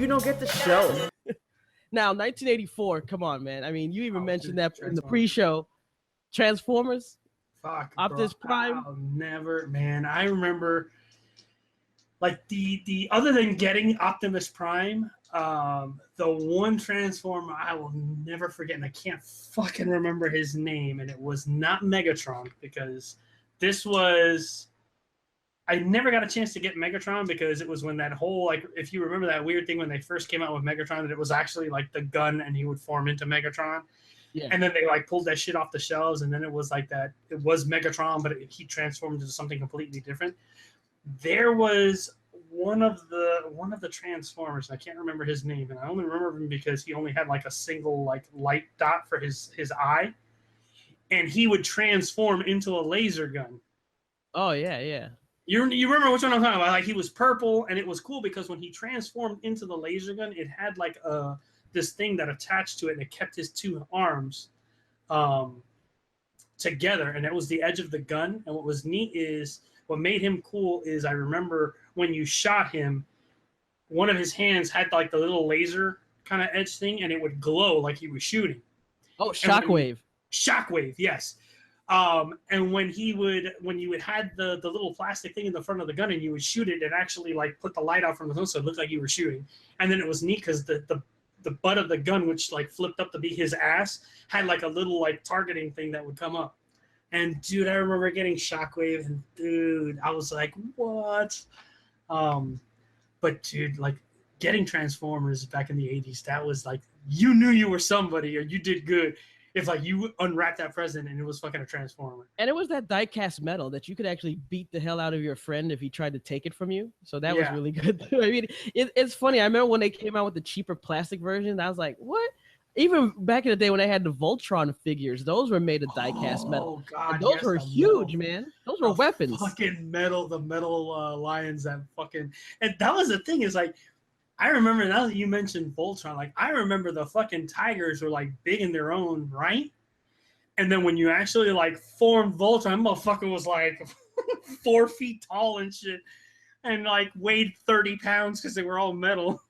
you don't get the show. Now, 1984. Come on, man. I mean, you even mentioned that in the Transformers. pre-show. Transformers. Fuck, Optimus bro. Prime. I'll never, man. I remember, like the other than getting Optimus Prime, the one Transformer I will never forget, and I can't fucking remember his name, and it was not Megatron because this was. I never got a chance to get Megatron because it was when that whole, like, if you remember that weird thing when they first came out with Megatron, that it was actually like the gun and he would form into Megatron. Yeah. And then they like pulled that shit off the shelves, and then it was like that. It was Megatron, but he transformed into something completely different. There was one of the Transformers. I can't remember his name, and I only remember him because he only had like a single like light dot for his eye, and he would transform into a laser gun. Oh yeah, yeah. You remember which one I'm talking about? Like, he was purple, and it was cool because when he transformed into the laser gun, it had like this thing that attached to it, and it kept his two arms together, and that was the edge of the gun. And what was neat is, what made him cool is, I remember when you shot him, one of his hands had like the little laser kind of edge thing, and it would glow like he was shooting. Oh, Shockwave. Shockwave, yes. And when you would had the little plastic thing in the front of the gun and you would shoot it, it actually like put the light out from the gun, so it looked like you were shooting. And then it was neat because the butt of the gun, which like flipped up to be his ass, had like a little like targeting thing that would come up. And dude, I remember getting Shockwave, and dude, I was like, what? But dude, like getting Transformers back in the 80s, that was like, you knew you were somebody or you did good if like you unwrapped that present and it was fucking a Transformer. And it was that die-cast metal that you could actually beat the hell out of your friend if he tried to take it from you. So that was really good. I mean, it's funny. I remember when they came out with the cheaper plastic version, I was like, what? Even back in the day when they had the Voltron figures, those were made of die-cast metal. God, and those were huge, man. Those were weapons. Fucking metal, the metal lions that fucking... And that was the thing, is like, I remember, now that you mentioned Voltron, like, I remember the fucking tigers were, like, big in their own right. And then when you actually, like, formed Voltron, motherfucker was, like, 4 feet tall and shit. And, like, weighed 30 pounds because they were all metal.